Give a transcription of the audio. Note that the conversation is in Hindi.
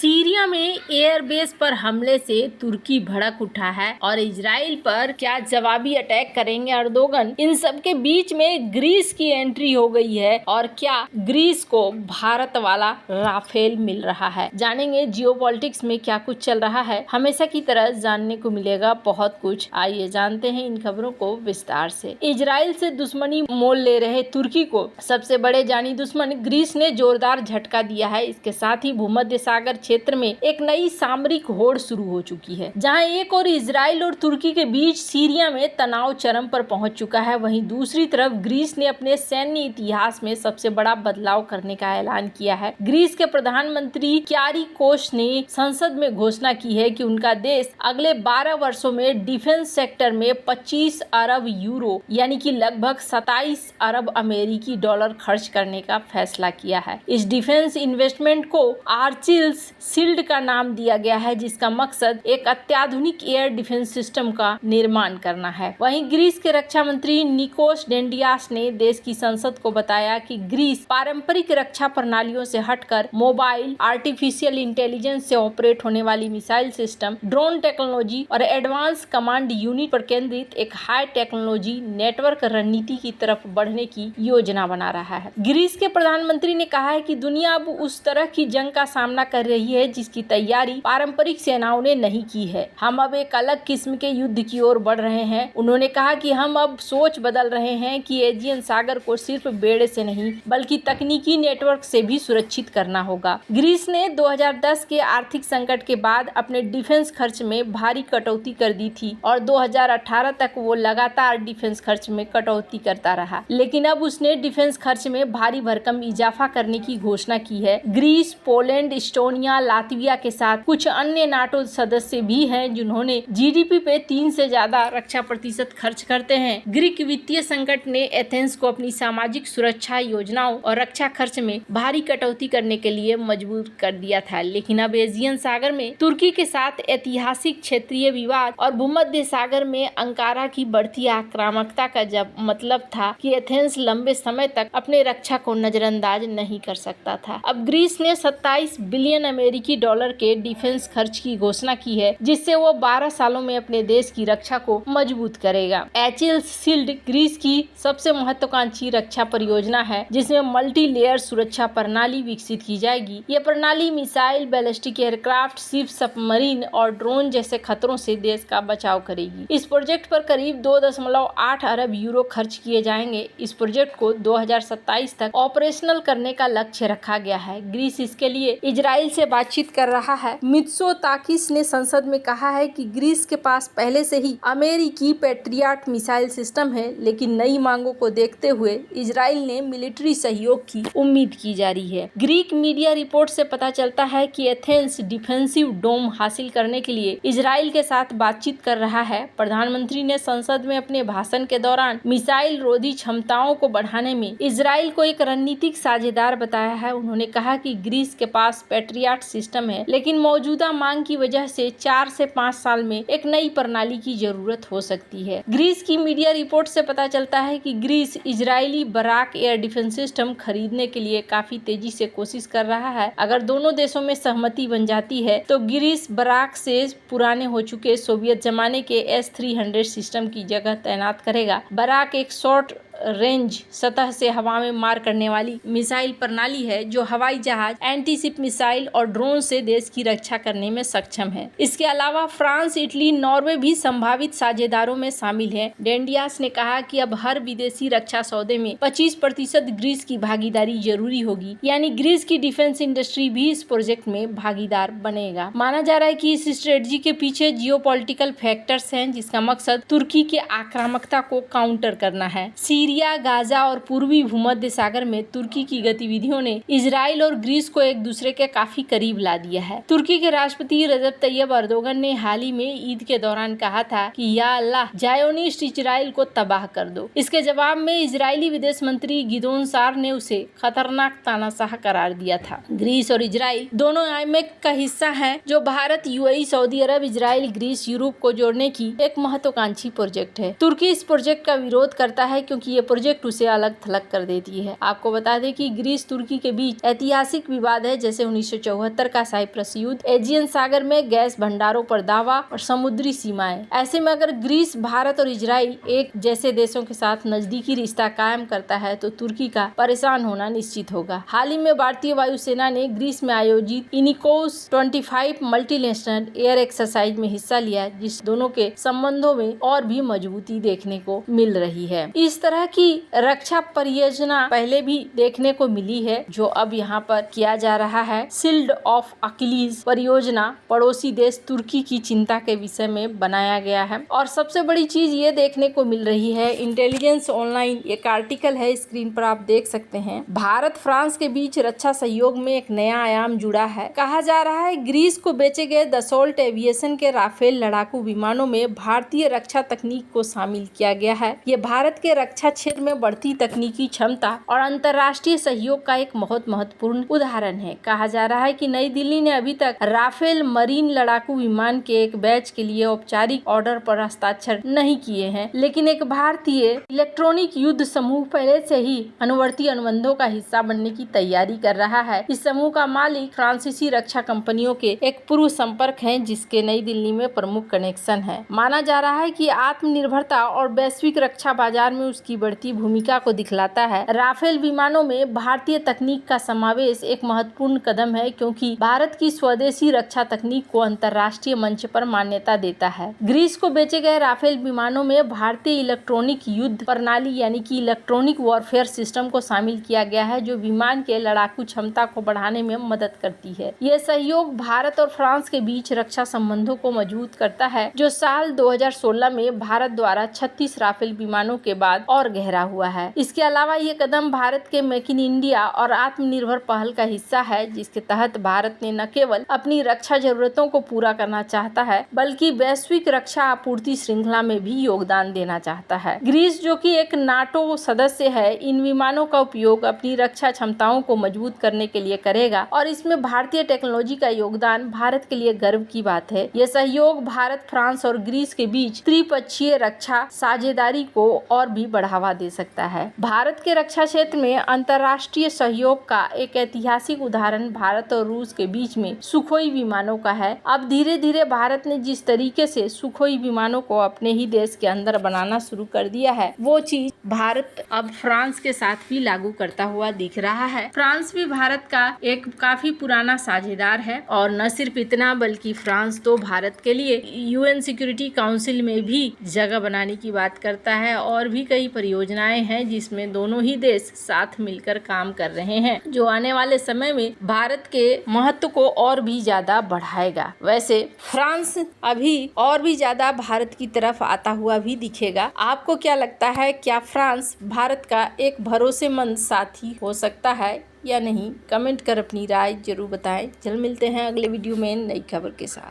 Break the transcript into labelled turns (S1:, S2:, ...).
S1: सीरिया में एयरबेस पर हमले से तुर्की भड़क उठा है और इजराइल पर क्या जवाबी अटैक करेंगे अर्दोगन। इन सब के बीच में ग्रीस की एंट्री हो गई है और क्या ग्रीस को भारत वाला राफेल मिल रहा है। जानेंगे जियोपॉलिटिक्स में क्या कुछ चल रहा है। हमेशा की तरह जानने को मिलेगा बहुत कुछ। आइए जानते हैं इन खबरों को विस्तार से। इजराइल से दुश्मनी मोल ले रहे तुर्की को सबसे बड़े जानी दुश्मन ग्रीस ने जोरदार झटका दिया है। इसके साथ ही भूमध्य सागर क्षेत्र में एक नई सामरिक होड़ शुरू हो चुकी है। जहां एक और इजराइल और तुर्की के बीच सीरिया में तनाव चरम पर पहुंच चुका है, वहीं दूसरी तरफ ग्रीस ने अपने सैन्य इतिहास में सबसे बड़ा बदलाव करने का ऐलान किया है। ग्रीस के प्रधानमंत्री क्यारिकोस ने संसद में घोषणा की है कि उनका देश अगले 12 वर्षों में डिफेंस सेक्टर में 25 अरब यूरो यानी कि लगभग 27 अरब अमेरिकी डॉलर खर्च करने का फैसला किया है। इस डिफेंस इन्वेस्टमेंट को आर्चिल्स शील्ड का नाम दिया गया है, जिसका मकसद एक अत्याधुनिक एयर डिफेंस सिस्टम का निर्माण करना है। वहीं ग्रीस के रक्षा मंत्री निकोस डेंडियास ने देश की संसद को बताया कि ग्रीस पारंपरिक रक्षा प्रणालियों से हटकर मोबाइल, आर्टिफिशियल इंटेलिजेंस से ऑपरेट होने वाली मिसाइल सिस्टम, ड्रोन टेक्नोलॉजी और एडवांस कमांड यूनिट पर केंद्रित एक हाई टेक्नोलॉजी नेटवर्क रणनीति की तरफ बढ़ने की योजना बना रहा है। ग्रीस के प्रधानमंत्री ने कहा है कि दुनिया अब उस तरह की जंग का सामना कर रही है जिसकी तैयारी पारंपरिक सेनाओं ने नहीं की है। हम अब एक अलग किस्म के युद्ध की ओर बढ़ रहे हैं। उन्होंने कहा कि हम अब सोच बदल रहे हैं कि एजियन सागर को सिर्फ बेड़े से नहीं बल्कि तकनीकी नेटवर्क से भी सुरक्षित करना होगा। ग्रीस ने 2010 के आर्थिक संकट के बाद अपने डिफेंस खर्च में भारी कटौती कर दी थी और 2018 तक वो लगातार डिफेंस खर्च में कटौती करता रहा, लेकिन अब उसने डिफेंस खर्च में भारी भरकम इजाफा करने की घोषणा की है। ग्रीस, पोलैंड, इस्टोनिया, लातविया के साथ कुछ अन्य नाटो सदस्य भी हैं जिन्होंने जीडीपी पे 3 से ज्यादा रक्षा प्रतिशत खर्च करते हैं। ग्रीक वित्तीय संकट ने एथेंस को अपनी सामाजिक सुरक्षा योजनाओं और रक्षा खर्च में भारी कटौती करने के लिए मजबूर कर दिया था, लेकिन अब एजियन सागर में तुर्की के साथ ऐतिहासिक क्षेत्रीय विवाद और भूमध्य सागर में अंकारा की बढ़ती आक्रामकता का जब मतलब था कि एथेंस लंबे समय तक अपने रक्षा को नजरअंदाज नहीं कर सकता था। अब ग्रीस ने 27 बिलियन अमेरिकी डॉलर के डिफेंस खर्च की घोषणा की है, जिससे वो 12 सालों में अपने देश की रक्षा को मजबूत करेगा। एचिल्स शील्ड ग्रीस की सबसे महत्वाकांक्षी रक्षा परियोजना है, जिसमें मल्टी लेयर सुरक्षा प्रणाली विकसित की जाएगी। ये प्रणाली missile, ballistic aircraft, ship, submarine और ड्रोन जैसे खतरों से देश का बचाव करेगी। इस प्रोजेक्ट पर करीब 2.8 अरब यूरो खर्च किए जाएंगे। इस प्रोजेक्ट को 2027 तक ऑपरेशनल करने का लक्ष्य रखा गया है। ग्रीस इसके लिए इजराइल से बातचीत कर रहा है। मित्सोताकिस ने संसद में कहा है कि ग्रीस के पास पहले से ही अमेरिकी पैट्रियट मिसाइल सिस्टम है, लेकिन नई मांगों को देखते हुए इजराइल ने मिलिट्री सहयोग की उम्मीद की जा रही है। ग्रीक मीडिया रिपोर्ट से पता चलता है कि एथेंस डिफेंसिव डोम हासिल करने के लिए इजराइल के साथ बातचीत कर रहा है। प्रधानमंत्री ने संसद में अपने भाषण के दौरान मिसाइल रोधी क्षमताओं को बढ़ाने में इजराइल को एक रणनीतिक साझेदार बताया है। उन्होंने कहा कि ग्रीस के पास पैट्रियट सिस्टम है, लेकिन मौजूदा मांग की वजह से 4 से 5 साल में एक नई प्रणाली की जरूरत हो सकती है। ग्रीस की मीडिया रिपोर्ट से पता चलता है कि Greece Israeli Barak air defence system खरीदने के लिए काफी तेजी से कोशिश कर रहा है। अगर दोनों देशों में सहमति बन जाती है तो ग्रीस बराक से पुराने हो चुके सोवियत जमाने के S-300 सिस्टम की जगह तैनात करेगा। बराक एक शॉर्ट रेंज सतह से हवा में मार करने वाली मिसाइल प्रणाली है, जो हवाई जहाज, एंटी शिप मिसाइल और ड्रोन से देश की रक्षा करने में सक्षम है। इसके अलावा फ्रांस, इटली, नॉर्वे भी संभावित साझेदारों में शामिल है। डेंडियास ने कहा कि अब हर विदेशी रक्षा सौदे में 25% ग्रीस की भागीदारी जरूरी होगी, यानी ग्रीस की डिफेंस इंडस्ट्री भी इस प्रोजेक्ट में भागीदार बनेगा। माना जा रहा है कि इस स्ट्रेटजी के पीछे जियोपॉलिटिकल फैक्टर्स हैं, जिसका मकसद तुर्की के आक्रामकता को काउंटर करना है। सीरिया, गाजा और पूर्वी भूमध्य सागर में तुर्की की गतिविधियों ने इजराइल और ग्रीस को एक दूसरे के काफी करीब ला दिया है। तुर्की के राष्ट्रपति रजब तैयब अर्दोगन ने हाल ही में ईद के दौरान कहा था कि या अल्लाह, जायोनिस्ट इजराइल को तबाह कर दो। इसके जवाब में इजरायली विदेश मंत्री गिदोन सार ने उसे खतरनाक तानाशाह करार दिया था। ग्रीस और इजराइल दोनों आईमेक का हिस्सा है, जो भारत, यूएई, सऊदी अरब, इजराइल, ग्रीस, यूरोप को जोड़ने की एक महत्वाकांक्षी प्रोजेक्ट है। तुर्की इस प्रोजेक्ट का विरोध करता है क्योंकि ये प्रोजेक्ट उसे अलग थलग कर देती है। आपको बता दें कि ग्रीस तुर्की के बीच ऐतिहासिक विवाद है, जैसे 1974 का साइप्रस युद्ध, एजियन सागर में गैस भंडारों पर दावा और समुद्री सीमाएं। ऐसे में अगर ग्रीस, भारत और इजराइल एक जैसे देशों के साथ नजदीकी रिश्ता कायम करता है तो तुर्की का परेशान होना निश्चित होगा। हाल ही में भारतीय वायुसेना ने ग्रीस में आयोजित इनिकोस 25 मल्टीनेशनल एयर एक्सरसाइज में हिस्सा लिया, जिस दोनों के संबंधों में और भी मजबूती देखने को मिल रही है। इस तरह की रक्षा परियोजना पहले भी देखने को मिली है, जो अब यहाँ पर किया जा रहा है। शील्ड ऑफ अकिलीज परियोजना पड़ोसी देश तुर्की की चिंता के विषय में बनाया गया है। और सबसे बड़ी चीज ये देखने को मिल रही है, इंटेलिजेंस ऑनलाइन एक आर्टिकल है, स्क्रीन पर आप देख सकते हैं। भारत फ्रांस के बीच रक्षा सहयोग में एक नया आयाम जुड़ा है। कहा जा रहा है ग्रीस को बेचे गए दसोल्ट एविएशन के राफेल लड़ाकू विमानों में भारतीय रक्षा तकनीक को शामिल किया गया है। ये भारत के रक्षा क्षेत्र में बढ़ती तकनीकी क्षमता और अंतर्राष्ट्रीय सहयोग का एक बहुत महत्वपूर्ण उदाहरण है। कहा जा रहा है कि नई दिल्ली ने अभी तक राफेल मरीन लड़ाकू विमान के एक बैच के लिए औपचारिक ऑर्डर पर हस्ताक्षर नहीं किए हैं, लेकिन एक भारतीय इलेक्ट्रॉनिक युद्ध समूह पहले से ही अनुवर्ती अनुबंधों का हिस्सा बनने की तैयारी कर रहा है। इस समूह का मालिक फ्रांसीसी रक्षा कंपनियों के एक पूर्व संपर्क है, जिसके नई दिल्ली में प्रमुख कनेक्शन है। माना जा रहा है कि आत्मनिर्भरता और वैश्विक रक्षा बाजार में उसकी बढ़ती भूमिका को दिखलाता है। राफेल विमानों में भारतीय तकनीक का समावेश एक महत्वपूर्ण कदम है, क्योंकि भारत की स्वदेशी रक्षा तकनीक को अंतर्राष्ट्रीय मंच पर मान्यता देता है। ग्रीस को बेचे गए राफेल विमानों में भारतीय इलेक्ट्रॉनिक युद्ध प्रणाली यानी कि इलेक्ट्रॉनिक वॉरफेयर सिस्टम को शामिल किया गया है, जो विमान के लड़ाकू क्षमता को बढ़ाने में मदद करती है। यह सहयोग भारत और फ्रांस के बीच रक्षा संबंधों को मजबूत करता है, जो साल 2016 में भारत द्वारा 36 राफेल विमानों के बाद और गहरा हुआ है। इसके अलावा ये कदम भारत के मेक इन इंडिया और आत्मनिर्भर पहल का हिस्सा है, जिसके तहत भारत ने न केवल अपनी रक्षा जरूरतों को पूरा करना चाहता है, बल्कि वैश्विक रक्षा आपूर्ति श्रृंखला में भी योगदान देना चाहता है। ग्रीस, जो कि एक नाटो सदस्य है, इन विमानों का उपयोग अपनी रक्षा क्षमताओं को मजबूत करने के लिए करेगा और इसमें भारतीय टेक्नोलॉजी का योगदान भारत के लिए गर्व की बात है। यह सहयोग भारत, फ्रांस और ग्रीस के बीच त्रिपक्षीय रक्षा साझेदारी को और भी बढ़ावा दे सकता है। भारत के रक्षा क्षेत्र में अंतर्राष्ट्रीय सहयोग का एक ऐतिहासिक उदाहरण भारत और रूस के बीच में सुखोई विमानों का है। अब धीरे धीरे भारत ने जिस तरीके से सुखोई विमानों को अपने ही देश के अंदर बनाना शुरू कर दिया है, वो चीज भारत अब फ्रांस के साथ भी लागू करता हुआ दिख रहा है। फ्रांस भी भारत का एक काफी पुराना साझेदार है और न सिर्फ इतना, बल्कि फ्रांस तो भारत के लिए यूएन सिक्योरिटी काउंसिल में भी जगह बनाने की बात करता है और भी कई परियोजनाएं हैं जिसमें दोनों ही देश साथ मिलकर काम कर रहे हैं, जो आने वाले समय में भारत के महत्व को और भी ज्यादा बढ़ाएगा। वैसे फ्रांस अभी और भी ज्यादा भारत की तरफ आता हुआ भी दिखेगा। आपको क्या लगता है, क्या फ्रांस भारत का एक भरोसेमंद साथी हो सकता है या नहीं? कमेंट कर अपनी राय जरूर बताएं। जल्द मिलते हैं अगले वीडियो में नई खबर के साथ।